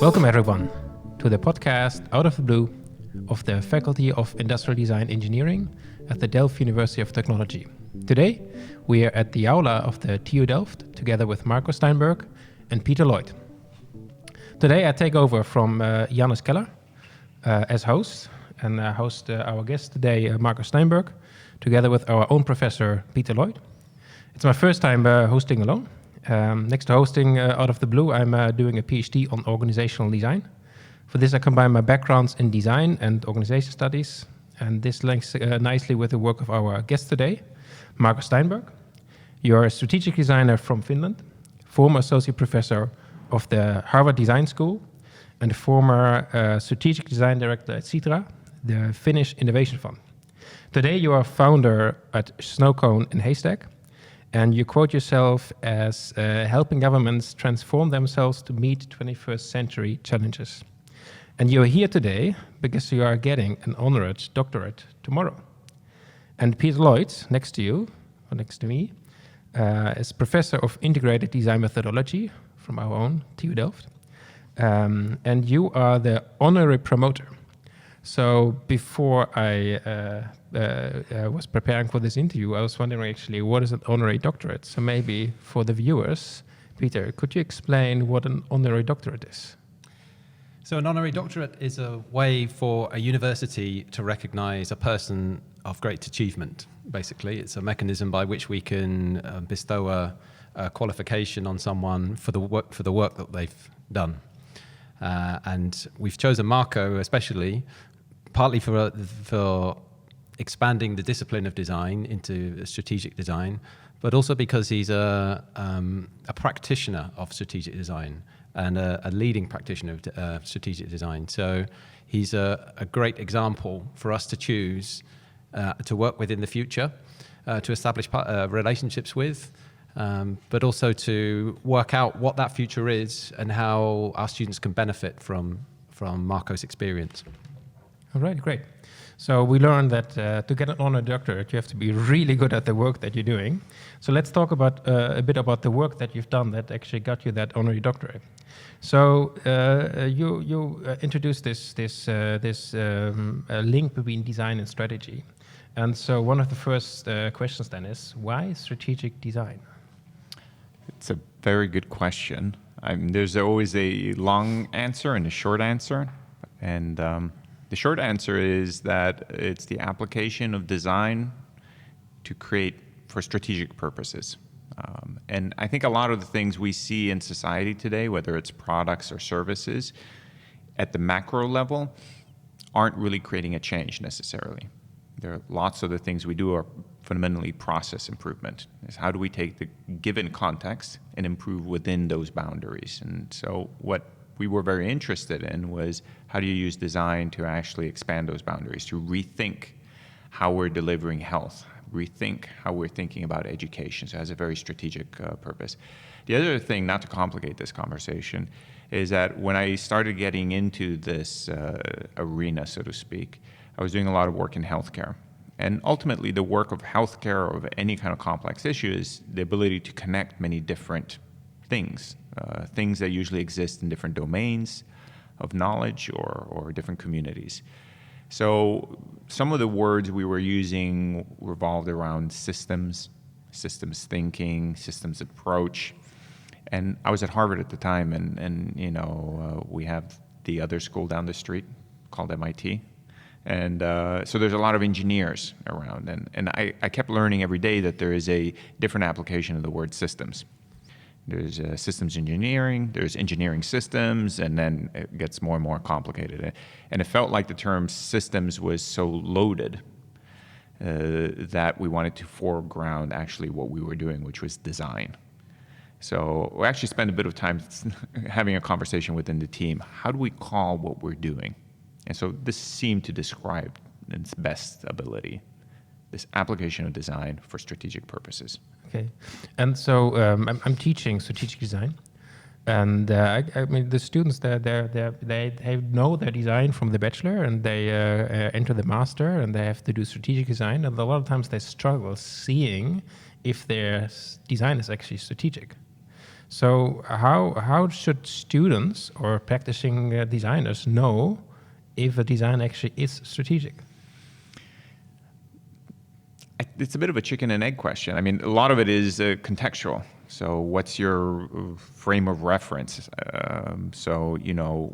Welcome everyone to the podcast Out of the Blue of the Faculty of Industrial Design Engineering at the Delft University of Technology. Today we are at the aula of the TU Delft together with Marco Steinberg and Peter Lloyd. Today I take over from Janus Keller as host and host our guest today, Marco Steinberg, together with our own professor Peter Lloyd. It's my first time hosting alone. Next to hosting Out of the Blue, I'm doing a PhD on organizational design. For this, I combine my backgrounds in design and organization studies, and this links nicely with the work of our guest today, Marco Steinberg. You're a strategic designer from Finland, former associate professor of the Harvard Design School, and former strategic design director at Citra, the Finnish Innovation Fund. Today, you are founder at Snowcone and Haystack, and you quote yourself as helping governments transform themselves to meet 21st century challenges. And you're here today because you are getting an honorary doctorate tomorrow. And Peter Lloyd, next to you, or next to me, is professor of integrated design methodology from our own TU Delft. And you are the honorary promoter. So before I was preparing for this interview, I was wondering actually what is an honorary doctorate? So maybe for the viewers, Peter, could you explain what an honorary doctorate is? So an honorary doctorate is a way for a university to recognize a person of great achievement, basically. It's a mechanism by which we can bestow a qualification on someone for the work that they've done. And we've chosen Marco especially, partly for expanding the discipline of design into strategic design, but also because he's a practitioner of strategic design and a leading practitioner of strategic design. So he's a great example for us to choose to work with in the future, to establish relationships with, but also to work out what that future is and how our students can benefit from Marco's experience. All right, great. So we learned that to get an honorary doctorate, you have to be really good at the work that you're doing. So let's talk about a bit about the work that you've done that actually got you that honorary doctorate. So you introduced this link between design and strategy. And so one of the first questions then is, why strategic design? It's a very good question. There's always a long answer and a short answer. And the short answer is that it's the application of design to create for strategic purposes. And I think a lot of the things we see in society today, whether it's products or services, at the macro level, aren't really creating a change necessarily. There are lots of the things we do are fundamentally process improvement. Is how do we take the given context and improve within those boundaries? And so what we were very interested in was how do you use design to actually expand those boundaries, to rethink how we're delivering health, rethink how we're thinking about education. So it has a very strategic purpose. The other thing, not to complicate this conversation, is that when I started getting into this arena, so to speak, I was doing a lot of work in healthcare. And ultimately, the work of healthcare or of any kind of complex issue is the ability to connect many different things, things that usually exist in different domains of knowledge or different communities. So some of the words we were using revolved around systems thinking, systems approach. And I was at Harvard at the time, and we have the other school down the street called MIT. And so there's a lot of engineers around. And I kept learning every day that there is a different application of the word systems. There's systems engineering, there's engineering systems, and then it gets more and more complicated. And it felt like the term systems was so loaded that we wanted to foreground actually what we were doing, which was design. So we actually spent a bit of time having a conversation within the team. How do we call what we're doing? And so this seemed to describe its best ability, this application of design for strategic purposes. Okay, and so I'm teaching strategic design, and I mean the students they know their design from the bachelor, and they enter the master, and they have to do strategic design, and a lot of times they struggle seeing if their design is actually strategic. So how should students or practicing designers know if a design actually is strategic? It's a bit of a chicken and egg question. I mean, a lot of it is contextual. So what's your frame of reference? So,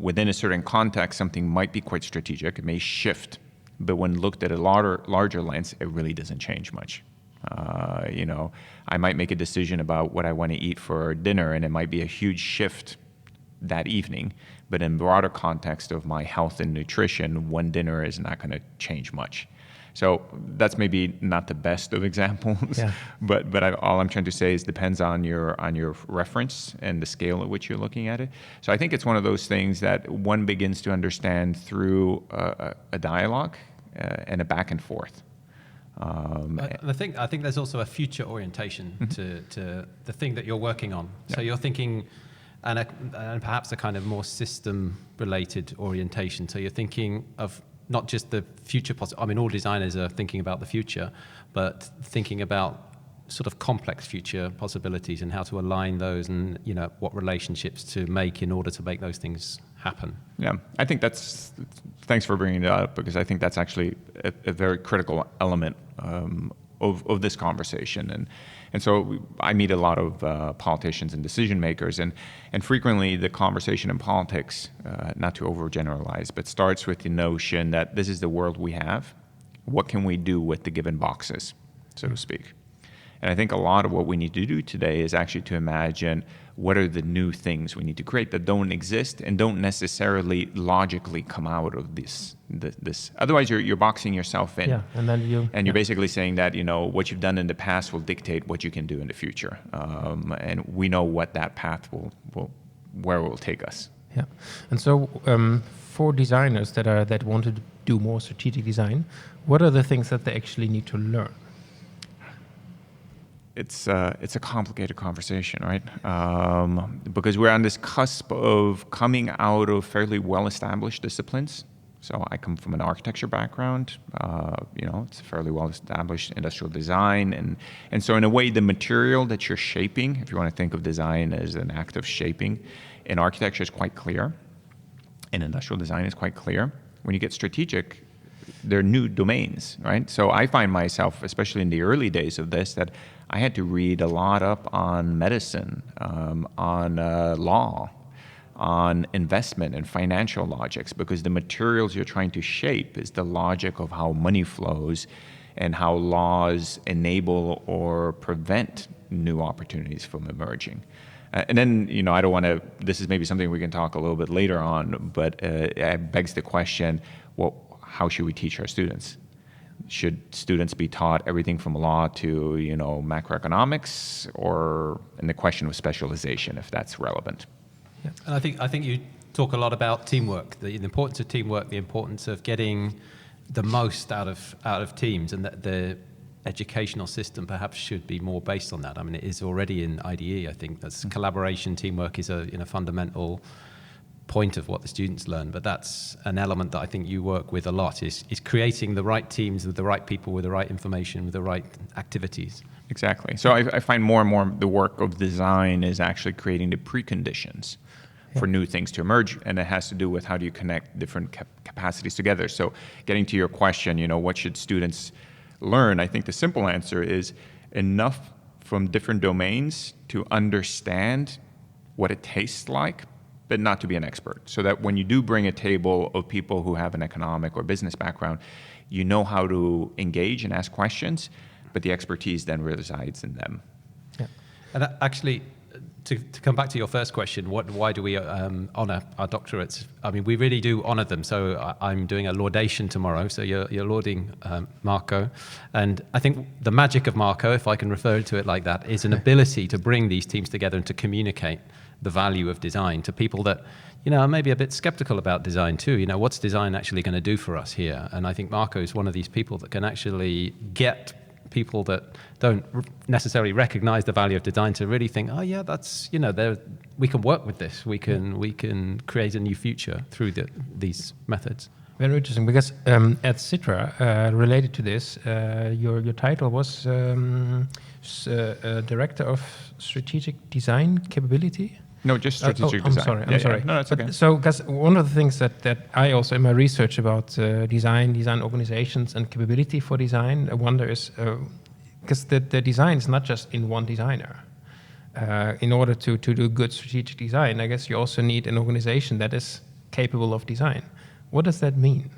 within a certain context, something might be quite strategic. It may shift, but when looked at a larger lens, it really doesn't change much. I might make a decision about what I want to eat for dinner, and it might be a huge shift that evening. But in broader context of my health and nutrition, one dinner is not going to change much. So that's maybe not the best of examples, yeah. but all I'm trying to say is depends on your reference and the scale at which you're looking at it. So I think it's one of those things that one begins to understand through a dialogue and a back and forth. I think there's also a future orientation to the thing that you're working on. So you're thinking, and perhaps a kind of more system-related orientation. So you're thinking of not just the future all designers are thinking about the future, but thinking about sort of complex future possibilities and how to align those and, what relationships to make in order to make those things happen. Yeah, I think thanks for bringing it up, because I think that's actually a very critical element of this conversation. And so I meet a lot of politicians and decision makers, and frequently the conversation in politics, not to overgeneralize, but starts with the notion that this is the world we have. What can we do with the given boxes, so to speak? And I think a lot of what we need to do today is actually to imagine what are the new things we need to create that don't exist and don't necessarily logically come out of this. Otherwise, you're boxing yourself in. Yeah, and then you're basically saying that what you've done in the past will dictate what you can do in the future, and we know what that path where it will take us. Yeah, and so for designers that want to do more strategic design, what are the things that they actually need to learn? It's a complicated conversation, right? Because we're on this cusp of coming out of fairly well-established disciplines. So I come from an architecture background. It's fairly well-established industrial design, and so in a way, the material that you're shaping, if you want to think of design as an act of shaping, in architecture is quite clear. In industrial design is quite clear. When you get strategic, there are new domains, right? So I find myself, especially in the early days of this, that I had to read a lot up on medicine, on law, on investment and financial logics, because the materials you're trying to shape is the logic of how money flows and how laws enable or prevent new opportunities from emerging. And then, I don't want to, this is maybe something we can talk a little bit later on, but it begs the question, how should we teach our students? Should students be taught everything from law to, macroeconomics, and the question of specialization, if that's relevant? Yeah. And I think you talk a lot about teamwork, the importance of teamwork, the importance of getting the most out of teams, and that the educational system perhaps should be more based on that. I mean, it is already in IDE. I think that's collaboration, teamwork is a fundamental point of what the students learn, but that's an element that I think you work with a lot, is creating the right teams with the right people, with the right information, with the right activities. Exactly. So I find more and more the work of design is actually creating the preconditions for new things to emerge, and it has to do with how do you connect different capacities together. So getting to your question, what should students learn? I think the simple answer is enough from different domains to understand what it tastes like, but not to be an expert. So that when you do bring a table of people who have an economic or business background, you know how to engage and ask questions, but the expertise then resides in them. Yeah. And actually, to come back to your first question, why do we honour our doctorates? I mean, we really do honour them. So I'm doing a laudation tomorrow. So you're lauding Marco. And I think the magic of Marco, if I can refer to it like that, is an ability to bring these teams together and to communicate the value of design to people that, are maybe a bit skeptical about design too. What's design actually going to do for us here? And I think Marco is one of these people that can actually get people that don't necessarily recognize the value of design to really think, oh yeah, that's, we can work with this. We can create a new future through these methods. Very interesting, because at Citra, related to this, your title was Director of strategic design capability? No, just strategic design. I'm sorry. No, that's okay. So, because one of the things that I also, in my research about design organizations and capability for design, I wonder is, because the design is not just in one designer. In order to do good strategic design, I guess you also need an organization that is capable of design. What does that mean?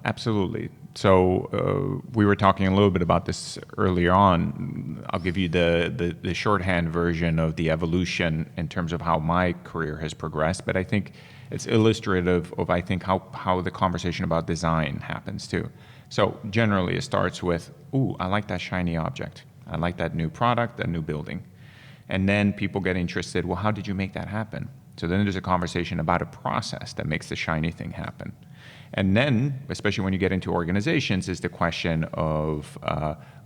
Absolutely. So we were talking a little bit about this earlier on. I'll give you the shorthand version of the evolution in terms of how my career has progressed, but I think it's illustrative of, I think, how the conversation about design happens too. So generally it starts with, ooh, I like that shiny object. I like that new product, that new building. And then people get interested, well, how did you make that happen? So then there's a conversation about a process that makes the shiny thing happen. And then, especially when you get into organizations, is the question of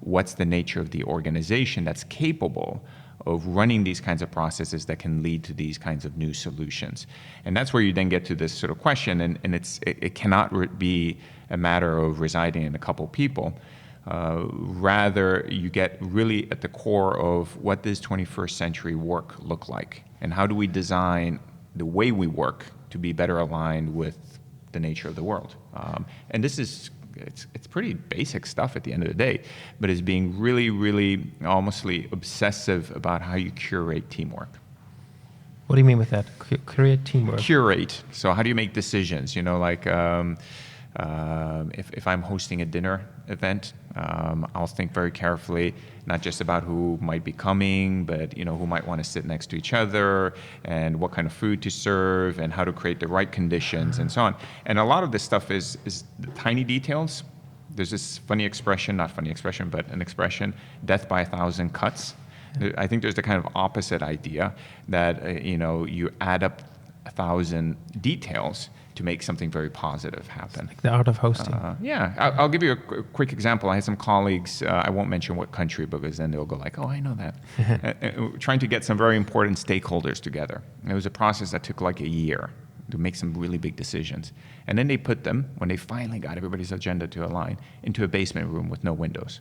what's the nature of the organization that's capable of running these kinds of processes that can lead to these kinds of new solutions. And that's where you then get to this sort of question, and it cannot be a matter of residing in a couple people. Rather, you get really at the core of what does 21st century work look like, and how do we design the way we work to be better aligned with the nature of the world. And this is, it's pretty basic stuff at the end of the day, but it's being really, really almostly obsessive about how you curate teamwork. What do you mean with that? Curate teamwork? Curate. So how do you make decisions? You know, like if I'm hosting a dinner event, I'll think very carefully, not just about who might be coming, but who might want to sit next to each other, and what kind of food to serve, and how to create the right conditions, and so on. And a lot of this stuff is the tiny details. There's this funny expression, not funny expression, but an expression, death by 1,000 cuts. I think there's the kind of opposite idea that you add up 1,000 details to make something very positive happen. It's like the art of hosting. I'll give you a quick example. I had some colleagues, I won't mention what country because then they'll go like, oh, I know that. Trying to get some very important stakeholders together. And it was a process that took like a year to make some really big decisions. And then they put them, when they finally got everybody's agenda to align, into a basement room with no windows.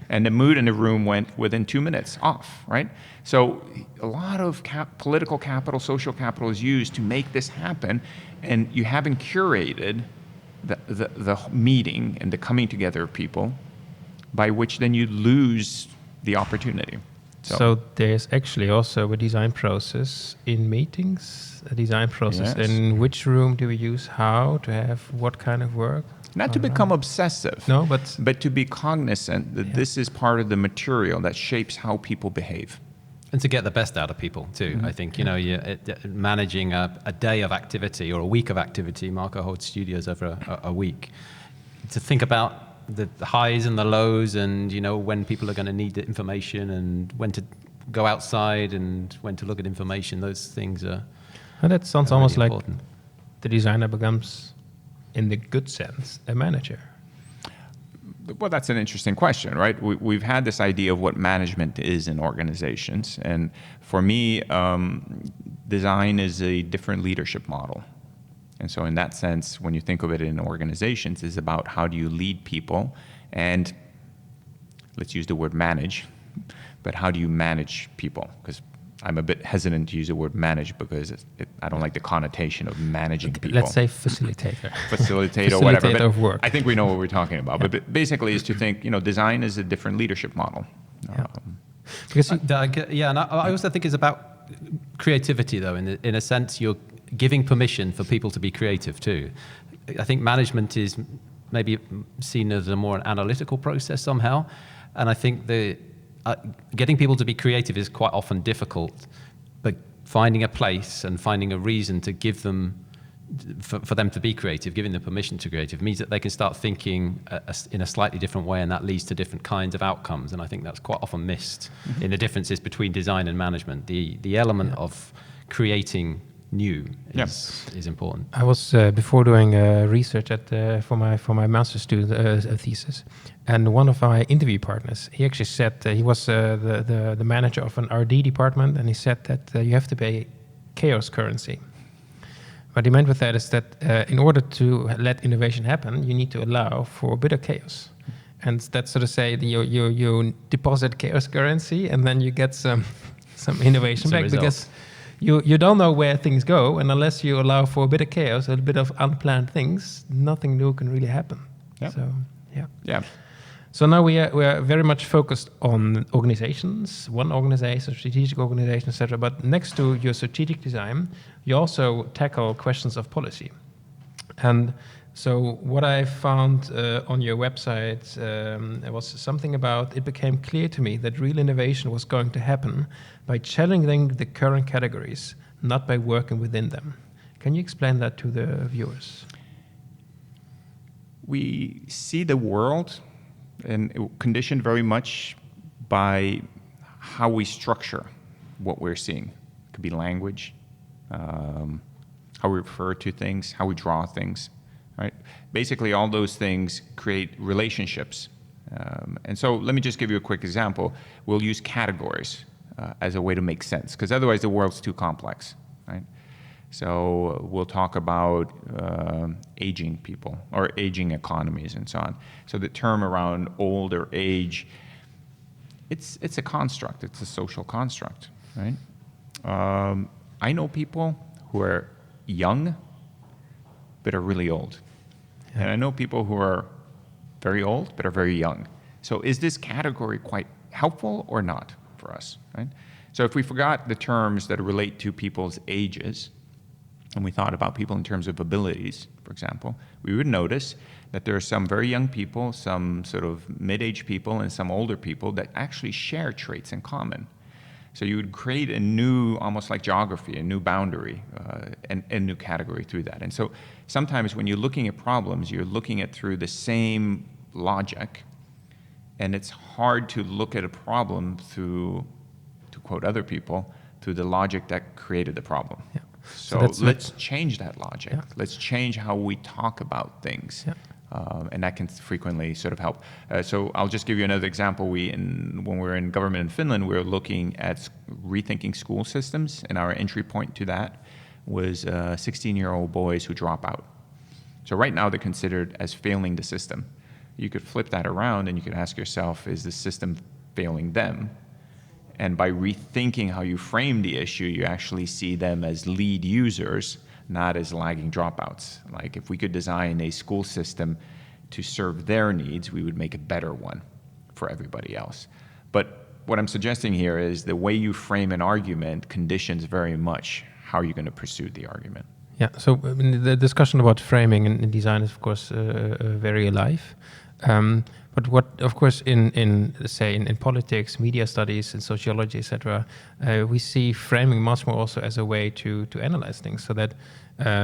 And the mood in the room went within 2 minutes off, right? So a lot of political capital, social capital is used to make this happen, and you haven't curated the meeting and the coming together of people, by which then you lose the opportunity. So there's actually also a design process in meetings, a design process in which room do we use, how to have what kind of work? Not to become obsessive, no, but to be cognizant that this is part of the material that shapes how people behave. And to get the best out of people too. Mm-hmm. I think, managing a day of activity or a week of activity, Marco holds studios over a week, to think about the highs and the lows, and when people are going to need the information, and when to go outside and when to look at information. Those things are that sounds almost really like important. The designer becomes, in the good sense, a manager. Well, that's an interesting question, right? We've had this idea of what management is in organizations. And for me, design is a different leadership model. And so in that sense, when you think of it in organizations, it's about how do you lead people, and let's use the word manage, but how do you manage people? Because I'm a bit hesitant to use the word manage because I don't like the connotation of managing people. Let's say facilitator. Facilitator or whatever. Facilitator of work. I think we know what we're talking about. Yeah. But basically is to think, design is a different leadership model. Yeah. And I also think it's about creativity, though. In a sense, you're giving permission for people to be creative, too. I think management is maybe seen as a more analytical process somehow. And I think getting people to be creative is quite often difficult, but finding a place and finding a reason to give them, for them to be creative, giving them permission to creative, means that they can start thinking in a slightly different way, and that leads to different kinds of outcomes. And I think that's quite often missed in the differences between design and management. The element of creating new is important. I was before doing research for my master's student thesis, and one of my interview partners, he actually said he was the manager of an R&D department, and he said that you have to pay chaos currency. What he meant with that is that in order to let innovation happen, you need to allow for a bit of chaos. and that's sort of say you deposit chaos currency, and then you get some innovation back because you don't know where things go, and unless you allow for a bit of chaos, a bit of unplanned things, nothing new can really happen. Yep. So Yeah. So now we are very much focused on organizations, one organization, strategic organization, etc. But next to your strategic design, you also tackle questions of policy. And so what I found on your website was something about, it became clear to me that real innovation was going to happen by challenging the current categories, not by working within them. Can you explain that to the viewers? We see the world and conditioned very much by how we structure what we're seeing. It could be language, how we refer to things, how we draw things, right? Basically, all those things create relationships. And so let me just give you a quick example. We'll use categories as a way to make sense, because otherwise the world's too complex, right? So we'll talk about aging people or aging economies and so on. So the term around old or age, it's a construct. It's a social construct, right? I know people who are young but are really old. Yeah. And I know people who are very old but are very young. So is this category quite helpful or not for us, right? So if we forgot the terms that relate to people's ages, and we thought about people in terms of abilities, for example, we would notice that there are some very young people, some sort of mid-aged people, and some older people that actually share traits in common. So you would create a new, almost like geography, a new boundary, and a new category through that. And so sometimes when you're looking at problems, you're looking at through the same logic, and it's hard to look at a problem through, to quote other people, through the logic that created the problem. Yeah. So let's change that logic. Yeah. Let's change how we talk about things. Yeah. And that can frequently sort of help. So I'll just give you another example. When we were in government in Finland, we were looking at rethinking school systems, and our entry point to that was 16-year-old boys who drop out. So right now they're considered as failing the system. You could flip that around and you could ask yourself, is the system failing them? And by rethinking how you frame the issue, you actually see them as lead users, not as lagging dropouts. Like if we could design a school system to serve their needs, we would make a better one for everybody else. But what I'm suggesting here is the way you frame an argument conditions very much how you're going to pursue the argument. Yeah, so the discussion about framing and design is, of course, very alive. But what, of course, in politics, media studies, and sociology, etc., we see framing much more also as a way to analyze things. So that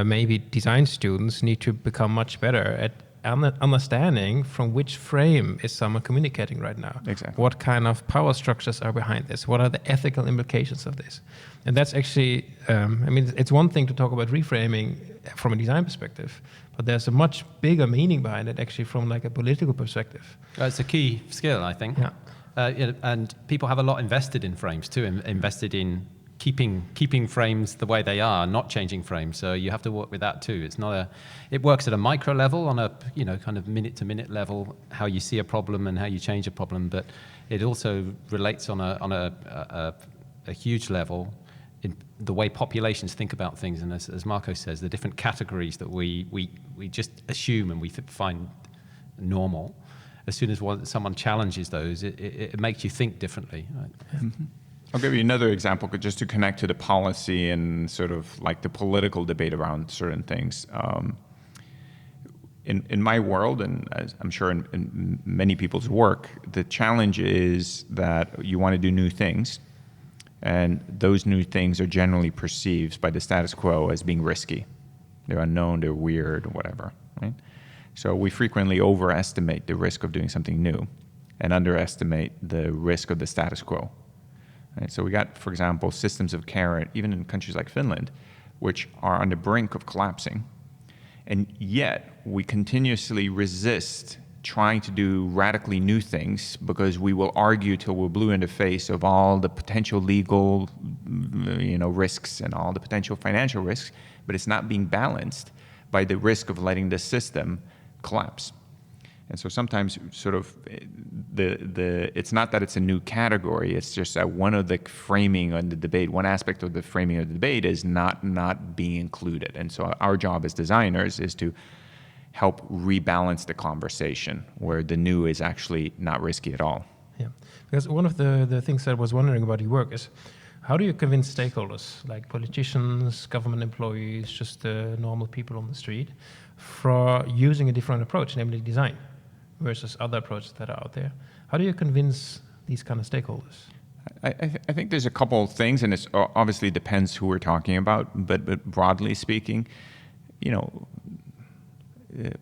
maybe design students need to become much better at understanding from which frame is someone communicating right now. Exactly. What kind of power structures are behind this? What are the ethical implications of this? And that's actually, it's one thing to talk about reframing from a design perspective, but there's a much bigger meaning behind it actually from like a political perspective. It's a key skill, I think. Yeah. And people have a lot invested in frames too, invested in keeping frames the way they are, not changing frames. So you have to work with that too. It works at a micro level, on a kind of minute to minute level, how you see a problem and how you change a problem. But it also relates on a huge level in the way populations think about things. And as Marco says, the different categories that we just assume and we find normal. As soon as someone challenges those, it makes you think differently. Right? Yeah. Mm-hmm. I'll give you another example just to connect to the policy and sort of like the political debate around certain things. In my world, and as I'm sure in many people's work, the challenge is that you want to do new things, and those new things are generally perceived by the status quo as being risky. They're unknown, they're weird, whatever, right? So we frequently overestimate the risk of doing something new and underestimate the risk of the status quo. Right, so we got, for example, systems of care, even in countries like Finland, which are on the brink of collapsing. And yet we continuously resist trying to do radically new things because we will argue till we're blue in the face of all the potential legal risks and all the potential financial risks, but it's not being balanced by the risk of letting the system collapse. And so sometimes sort of it's not that it's a new category, it's just that one of the framing on the debate, one aspect of the framing of the debate is not being included. And so our job as designers is to help rebalance the conversation where the new is actually not risky at all. Yeah, because one of the things that I was wondering about your work is, how do you convince stakeholders, like politicians, government employees, just normal people on the street, for using a different approach, namely design, versus other approaches that are out there? How do you convince these kind of stakeholders? I think there's a couple of things, and it obviously depends who we're talking about, but broadly speaking,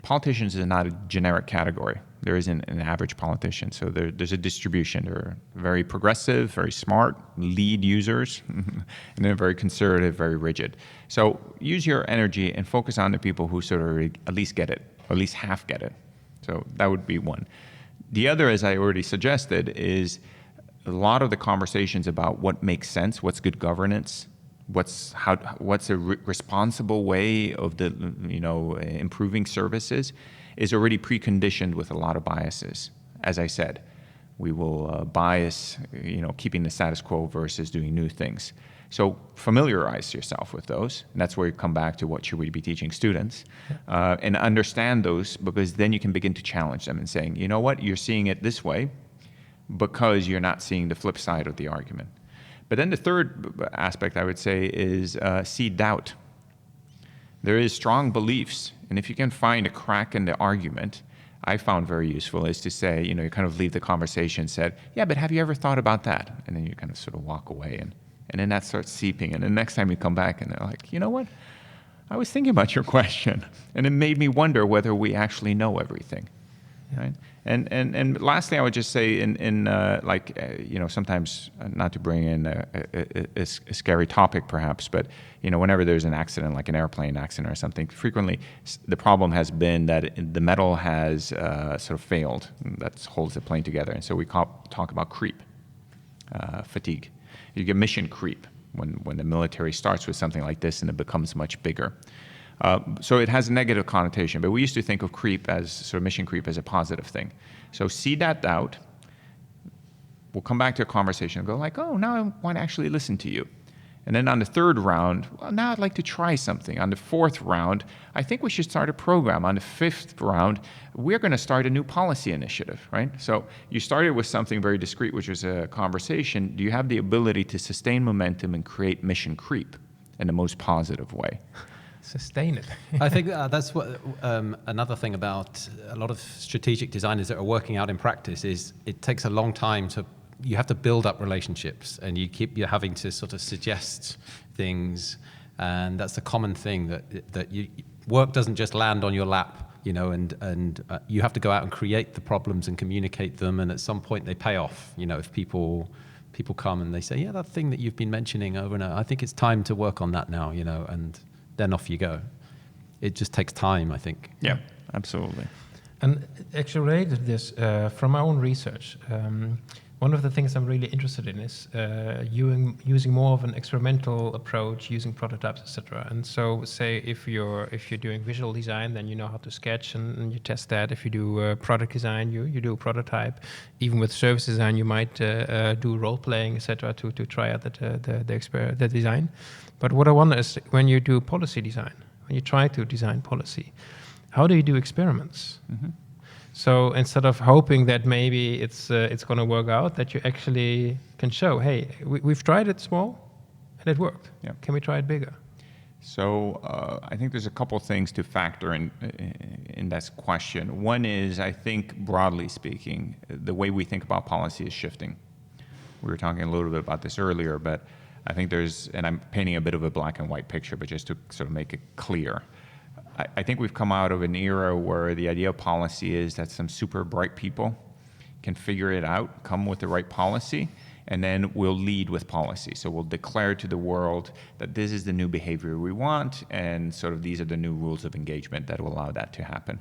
politicians is not a generic category. There isn't an average politician, so there's a distribution. They're very progressive, very smart, lead users, and they're very conservative, very rigid. So use your energy and focus on the people who sort of at least get it, or at least half get it. So that would be one. The other, as I already suggested, is a lot of the conversations about what makes sense, what's good governance, what's a responsible way of improving services, is already preconditioned with a lot of biases. As I said, we will bias, keeping the status quo versus doing new things. So familiarize yourself with those, and that's where you come back to what should we be teaching students, and understand those, because then you can begin to challenge them and saying, you know what, you're seeing it this way because you're not seeing the flip side of the argument. But then the third aspect, I would say, is see doubt. There is strong beliefs, and if you can find a crack in the argument, I found very useful is to say, you kind of leave the conversation, said, yeah, but have you ever thought about that? And then you kind of sort of walk away, and then that starts seeping. And the next time you come back, and they're like, you know what? I was thinking about your question, and it made me wonder whether we actually know everything. Right? And lastly, I would just say, sometimes not to bring in a scary topic, perhaps, but whenever there's an accident, like an airplane accident or something, frequently the problem has been that the metal has sort of failed. That holds the plane together, and so we talk about creep, fatigue. You get mission creep when the military starts with something like this and it becomes much bigger. So it has a negative connotation, but we used to think of creep as sort of mission creep as a positive thing. So see that doubt. We'll come back to a conversation and go like, oh, now I want to actually listen to you. And then on the third round, well, now I'd like to try something. On the fourth round, I think we should start a program. On the fifth round, we're going to start a new policy initiative, right? So you started with something very discrete, which was a conversation. Do you have the ability to sustain momentum and create mission creep in the most positive way? Sustain it. I think that's what another thing about a lot of strategic designers that are working out in practice is it takes a long time you have to build up relationships, and you're having to sort of suggest things, and that's the common thing that work doesn't just land on your lap, and you have to go out and create the problems and communicate them, and at some point they pay off. If people come and they say, yeah, that thing that you've been mentioning over and over, I think it's time to work on that now, and then off you go. It just takes time, I think. Yeah, absolutely. And actually related to this, from my own research, one of the things I'm really interested in is using more of an experimental approach, using prototypes, etc. And so, say if you're doing visual design, then you know how to sketch and you test that. If you do product design, you do a prototype. Even with service design, you might do role playing, etc. to try out the design. But what I wonder is, when you do policy design, when you try to design policy, how do you do experiments? Mm-hmm. So instead of hoping that maybe it's going to work out, that you actually can show, hey, we've tried it small and it worked. Yeah. Can we try it bigger? So I think there's a couple things to factor in that question. One is, I think, broadly speaking, the way we think about policy is shifting. We were talking a little bit about this earlier, but I think and I'm painting a bit of a black and white picture, but just to sort of make it clear. I think we've come out of an era where the idea of policy is that some super bright people can figure it out, come with the right policy, and then we'll lead with policy. So we'll declare to the world that this is the new behavior we want, and sort of these are the new rules of engagement that will allow that to happen.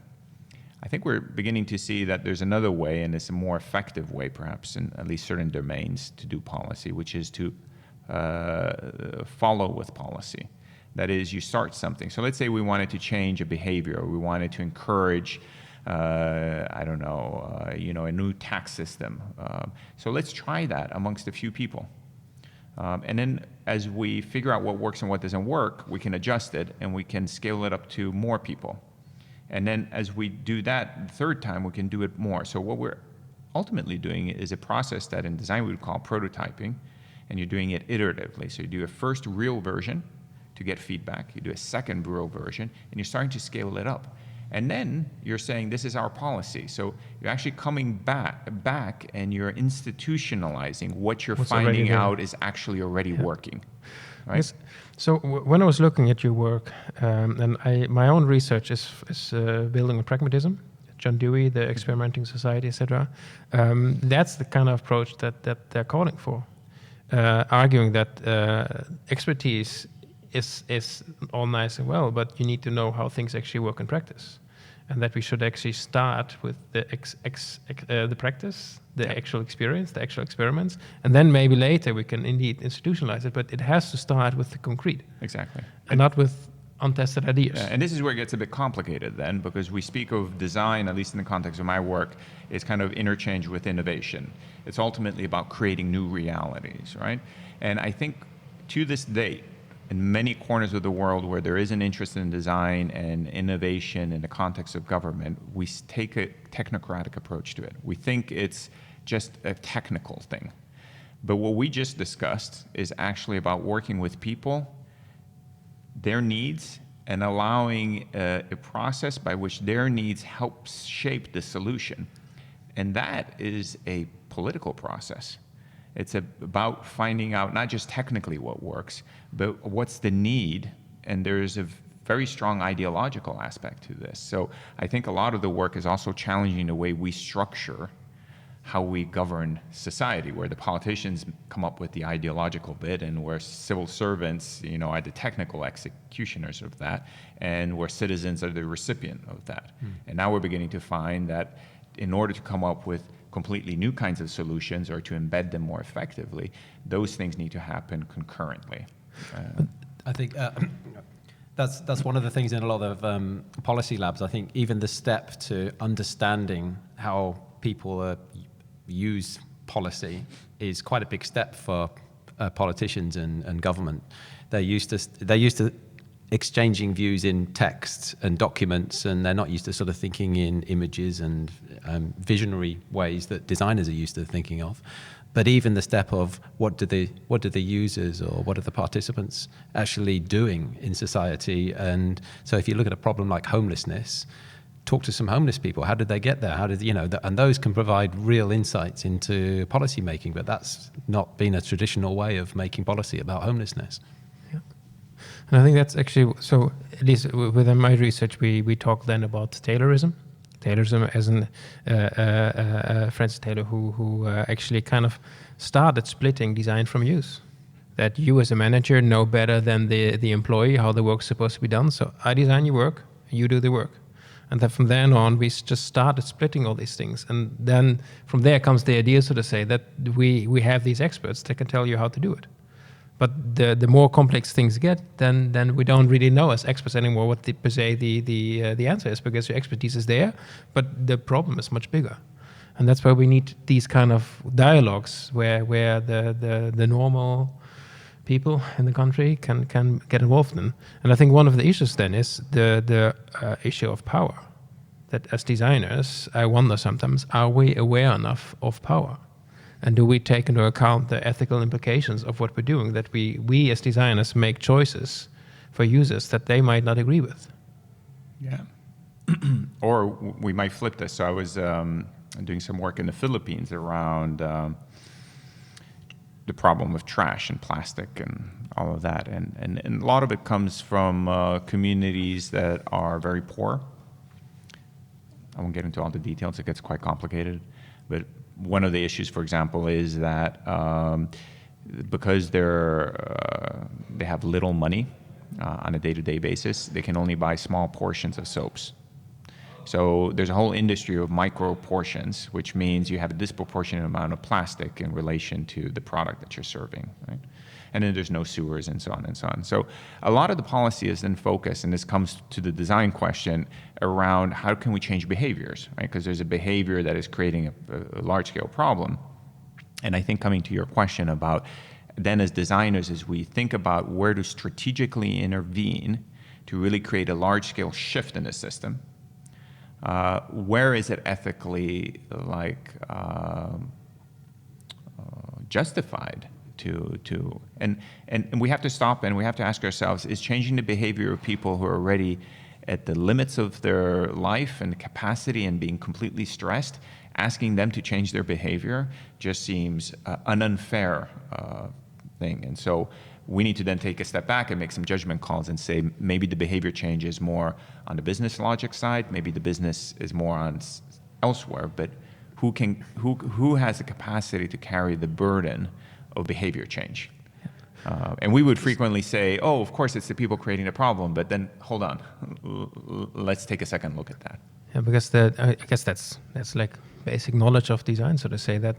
I think we're beginning to see that there's another way, and it's a more effective way, perhaps, in at least certain domains, to do policy, which is to follow with policy. That is, you start something. So let's say we wanted to change a behavior, or we wanted to encourage I don't know, a new tax system. So let's try that amongst a few people. And then as we figure out what works and what doesn't work, we can adjust it and we can scale it up to more people. And then as we do that the third time, we can do it more. So what we're ultimately doing is a process that in design we would call prototyping, and you're doing it iteratively. So you do a first real version to get feedback, you do a second real version, and you're starting to scale it up. And then you're saying, this is our policy. So you're actually coming back and you're institutionalizing what you're finding out is actually already working. Right? Yes. So when I was looking at your work, and my own research is building on pragmatism, John Dewey, the Experimenting Society, etc. That's the kind of approach that they're calling for, arguing that expertise is all nice and well, but you need to know how things actually work in practice, and that we should actually start with the practice, the actual experience, the actual experiments, and then maybe later we can indeed institutionalize it. But it has to start with the concrete, exactly, and not with untested ideas. And this is where it gets a bit complicated then, because we speak of design, at least in the context of my work, is kind of interchange with innovation. It's ultimately about creating new realities, right? And I think to this date, in many corners of the world where there is an interest in design and innovation in the context of government, we take a technocratic approach to it. We think it's just a technical thing. But what we just discussed is actually about working with people, their needs, and allowing a process by which their needs help shape the solution. And that is a political process. It's about finding out not just technically what works, but what's the need, and there's a very strong ideological aspect to this. So I think a lot of the work is also challenging the way we structure how we govern society, where the politicians come up with the ideological bit, and where civil servants, are the technical executioners of that, and where citizens are the recipient of that. And now we're beginning to find that in order to come up with completely new kinds of solutions or to embed them more effectively, those things need to happen concurrently. I think that's one of the things in a lot of policy labs. I think even the step to understanding how people use policy is quite a big step for politicians and government. They're used to exchanging views in text and documents, and they're not used to sort of thinking in images and visionary ways that designers are used to thinking of. But even the step of what do the users or what are the participants actually doing in society? And so if you look at a problem like homelessness, talk to some homeless people. How did they get there? How did and those can provide real insights into policy making. But that's not been a traditional way of making policy about homelessness. And I think that's actually, so at least within my research, we talk then about Taylorism. Taylorism as Francis Taylor, who actually kind of started splitting design from use. That you as a manager know better than the employee how the work's supposed to be done. So I design your work, you do the work. And then from then on, we just started splitting all these things. And then from there comes the idea, so to say, that we have these experts that can tell you how to do it. But the more complex things get, then we don't really know as experts anymore what per se the answer is, because your expertise is there, but the problem is much bigger. And that's why we need these kind of dialogues where the normal people in the country can get involved in. And I think one of the issues then is the issue of power. That as designers, I wonder sometimes, are we aware enough of power? And do we take into account the ethical implications of what we're doing, that we as designers make choices for users that they might not agree with? Yeah. Or we might flip this. So I was doing some work in the Philippines around the problem of trash and plastic and all of that. And a lot of it comes from communities that are very poor. I won't get into all the details. It gets quite complicated. But one of the issues, for example, is that because they have little money on a day-to-day basis, they can only buy small portions of soaps. So there's a whole industry of micro portions, which means you have a disproportionate amount of plastic in relation to the product that you're serving, right? and then there's no sewers and so on and so on. So a lot of the policy is then focused, and this comes to the design question around how can we change behaviors, right? Because there's a behavior that is creating a large-scale problem. And I think coming to your question about then as designers, as we think about where to strategically intervene to really create a large-scale shift in the system, where is it ethically justified to and we have to stop and we have to ask ourselves, is changing the behavior of people who are already at the limits of their life and capacity and being completely stressed, asking them to change their behavior just seems an unfair thing. And so we need to then take a step back and make some judgment calls and say maybe the behavior change is more on the business logic side, maybe the business is more on elsewhere, but who has the capacity to carry the burden of behavior change? And we would frequently say, oh, of course it's the people creating the problem, but then hold on, let's take a second look at that. Yeah, because I guess that's like basic knowledge of design, so to say, that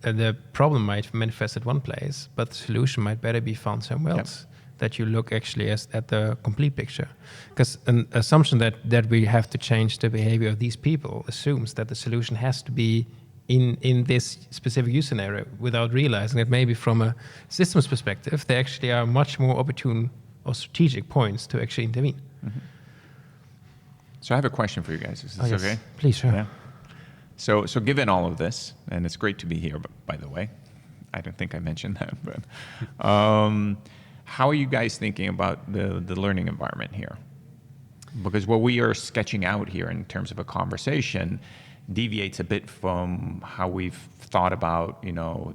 the problem might manifest at one place, but the solution might better be found somewhere else. That you look actually at the complete picture. Because an assumption that we have to change the behavior of these people assumes that the solution has to be in this specific use scenario, without realizing that maybe from a systems perspective, there actually are much more opportune or strategic points to actually intervene. Mm-hmm. So I have a question for you guys. Is this okay? Please, sure. Yeah. So given all of this, and it's great to be here, by the way, I don't think I mentioned that, but how are you guys thinking about the learning environment here? Because what we are sketching out here in terms of a conversation deviates a bit from how we've thought about,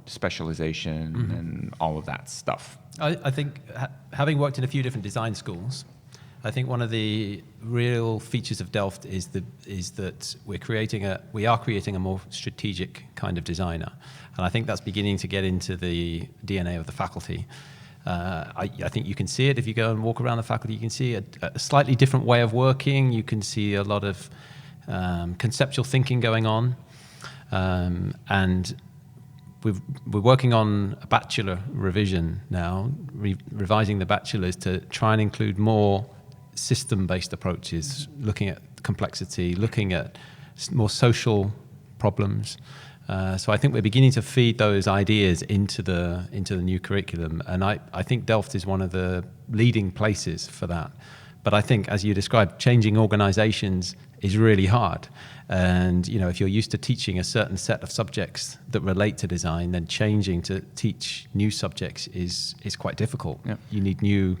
specialization and all of that stuff. I think having worked in a few different design schools, I think one of the real features of Delft is that we are creating a more strategic kind of designer, and I think that's beginning to get into the DNA of the faculty. I think you can see it if you go and walk around the faculty. You can see a slightly different way of working. You can see a lot of conceptual thinking going on, and we're working on a bachelor revision now, revising the bachelors to try and include more system-based approaches, looking at complexity, looking at more social problems. So I think we're beginning to feed those ideas into the new curriculum, and I think Delft is one of the leading places for that. But I think, as you described, changing organizations is really hard. And if you're used to teaching a certain set of subjects that relate to design, then changing to teach new subjects is quite difficult. Yeah. You need new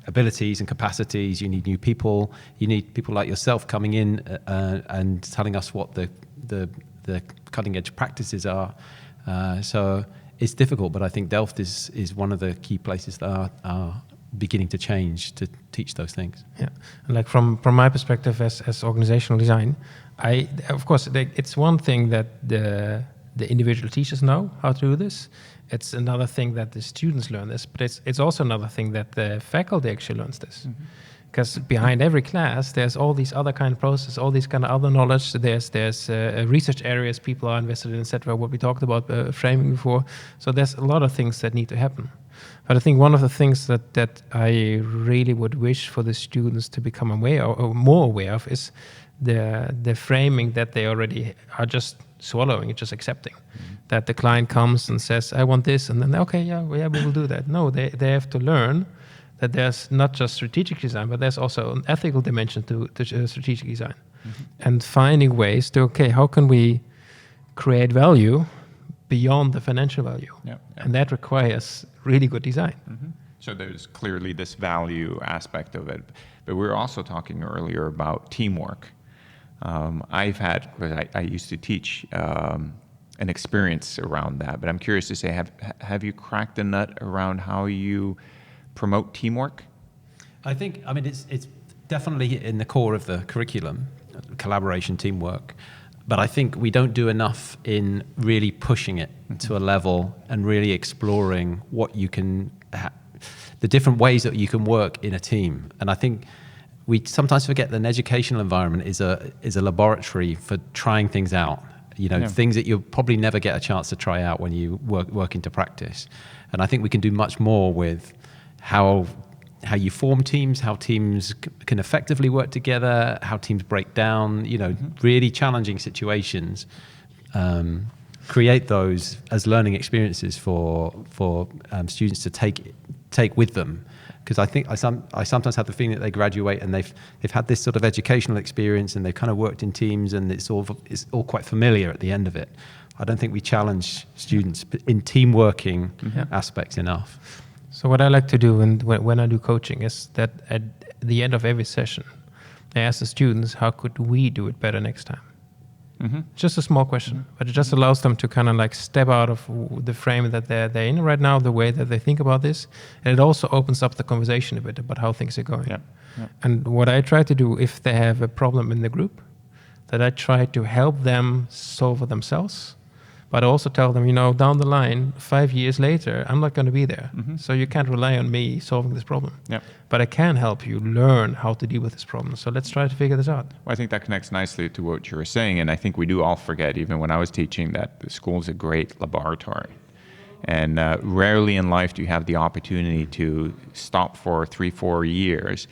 abilities and capacities. You need new people. You need people like yourself coming in and telling us what the cutting edge practices are. So it's difficult, but I think Delft is one of the key places that are beginning to change to teach those things. Yeah, and like from my perspective as organizational design, of course it's one thing that the individual teachers know how to do this. It's another thing that the students learn this, but it's also another thing that the faculty actually learns this. Because behind every class, there's all these other kind of processes, all these kind of other knowledge. There's research areas people are invested in, etc. What we talked about framing before. So there's a lot of things that need to happen. But I think one of the things that I really would wish for the students to become aware or more aware of is the framing that they already are just swallowing, just accepting. That the client comes and says, I want this, and then, okay, yeah, we will do that. No, they have to learn that there's not just strategic design, but there's also an ethical dimension to strategic design. And finding ways to, how can we create value beyond the financial value? Yeah. And that requires really good design. So there's clearly this value aspect of it. But we were also talking earlier about teamwork. I've had, because I used to teach, an experience around that. But I'm curious to say, have you cracked the nut around how you promote teamwork? I mean, it's definitely in the core of the curriculum, collaboration, teamwork. But I think we don't do enough in really pushing it to a level and really exploring what you can, the different ways that you can work in a team. And I think we sometimes forget that an educational environment is a laboratory for trying things out. things that you'll probably never get a chance to try out when you work into practice. And I think we can do much more with how you form teams, how teams can effectively work together, how teams break down, really challenging situations. Create those as learning experiences for students to take with them. Because I think I sometimes have the feeling that they graduate and they've had this sort of educational experience and they've kind of worked in teams and it's all quite familiar at the end of it. I don't think we challenge students in team working aspects enough. So what I like to do when I do coaching is that at the end of every session, I ask the students, how could we do it better next time? Mm-hmm. Just a small question, but it just allows them to kind of like step out of the frame that they're in right now, the way that they think about this. And it also opens up the conversation a bit about how things are going. Yep. Yep. And what I try to do, if they have a problem in the group, that I try to help them solve it themselves. But I also tell them, down the line, 5 years later, I'm not going to be there. Mm-hmm. So you can't rely on me solving this problem. Yep. But I can help you learn how to deal with this problem. So let's try to figure this out. Well, I think that connects nicely to what you were saying. And I think we do all forget, even when I was teaching, that the school is a great laboratory. And rarely in life do you have the opportunity to stop for 3-4 years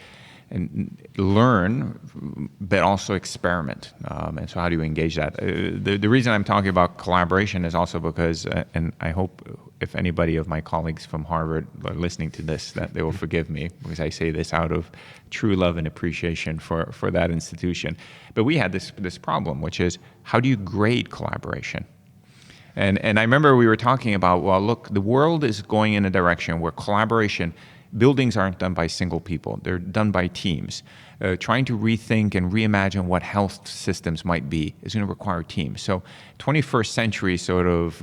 and learn, but also experiment. And so how do you engage that? The reason I'm talking about collaboration is also because, and I hope if anybody of my colleagues from Harvard are listening to this, that they will forgive me, because I say this out of true love and appreciation for that institution. But we had this problem, which is, how do you grade collaboration? And I remember we were talking about, well, look, the world is going in a direction where collaboration, buildings aren't done by single people. They're done by teams. Trying to rethink and reimagine what health systems might be is going to require teams. So 21st century sort of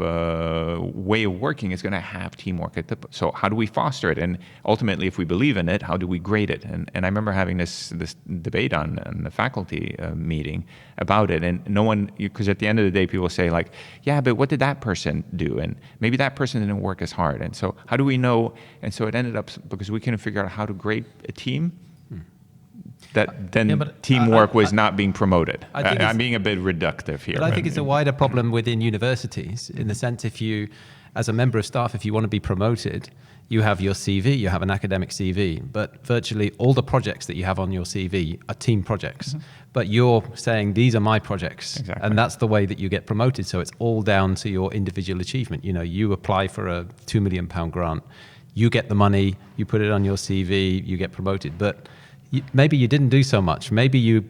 way of working is going to have teamwork. So how do we foster it? And ultimately, if we believe in it, how do we grade it? And I remember having this debate on the faculty meeting about it. And no one, because at the end of the day, people say like, yeah, but what did that person do? And maybe that person didn't work as hard. And so how do we know? And so it ended up, because we couldn't figure out how to grade a team, that then teamwork was not being promoted. I'm being a bit reductive here. But I think it's a wider problem within universities, in the sense, if you, as a member of staff, if you want to be promoted, you have your CV, you have an academic CV, but virtually all the projects that you have on your CV are team projects. Mm-hmm. But you're saying, these are my projects. Exactly. And that's the way that you get promoted. So it's all down to your individual achievement. You apply for a £2 million grant, you get the money, you put it on your CV, you get promoted. But maybe you didn't do so much. Maybe you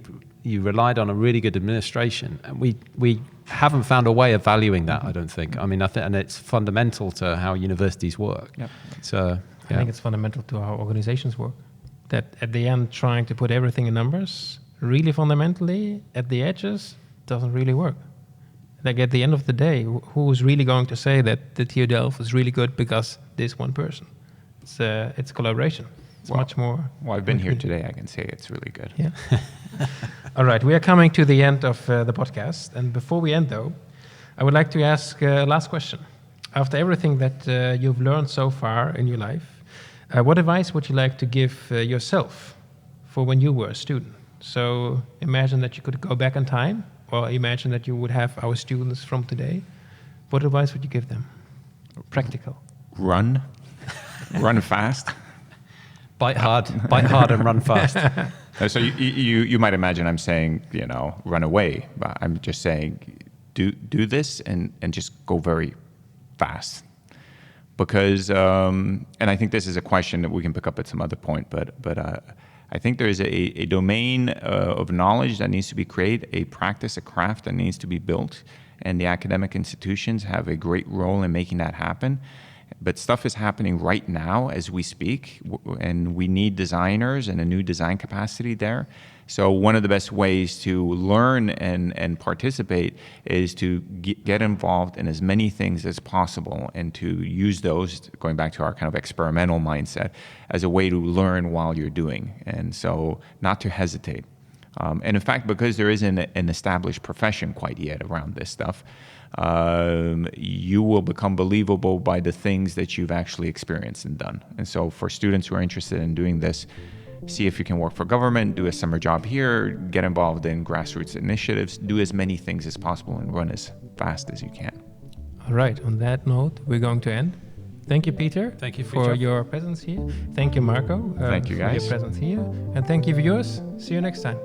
relied on a really good administration, and we haven't found a way of valuing that. I don't think. I mean, and it's fundamental to how universities work. Yep. So I think it's fundamental to how organizations work. That at the end, trying to put everything in numbers, really fundamentally at the edges, doesn't really work. Like at the end of the day, who's really going to say that the TU Delft is really good because this one person? It's collaboration. It's much more. Well, I've been here today. I can say it's really good. Yeah. All right. We are coming to the end of the podcast. And before we end, though, I would like to ask a last question. After everything that you've learned so far in your life, what advice would you like to give yourself for when you were a student? So imagine that you could go back in time, or imagine that you would have our students from today. What advice would you give them? Practical. Run. Run fast. Bite hard and run fast. So you might imagine I'm saying, run away, but I'm just saying do this and just go very fast. Because, and I think this is a question that we can pick up at some other point, but I think there is a domain of knowledge that needs to be created, a practice, a craft that needs to be built, and the academic institutions have a great role in making that happen. But stuff is happening right now as we speak, and we need designers and a new design capacity there. So one of the best ways to learn and participate is to get involved in as many things as possible, and to use those, going back to our kind of experimental mindset, as a way to learn while you're doing. And so not to hesitate. And in fact, because there isn't an established profession quite yet around this stuff, you will become believable by the things that you've actually experienced and done. And so for students who are interested in doing this, see if you can work for government, do a summer job here, get involved in grassroots initiatives, do as many things as possible and run as fast as you can. All right, on that note, we're going to end. Thank you, Peter. Thank you, for Frithjof. your presence here. Thank you, Marco. Thank you, for guys. your presence here. And thank you, viewers. See you next time.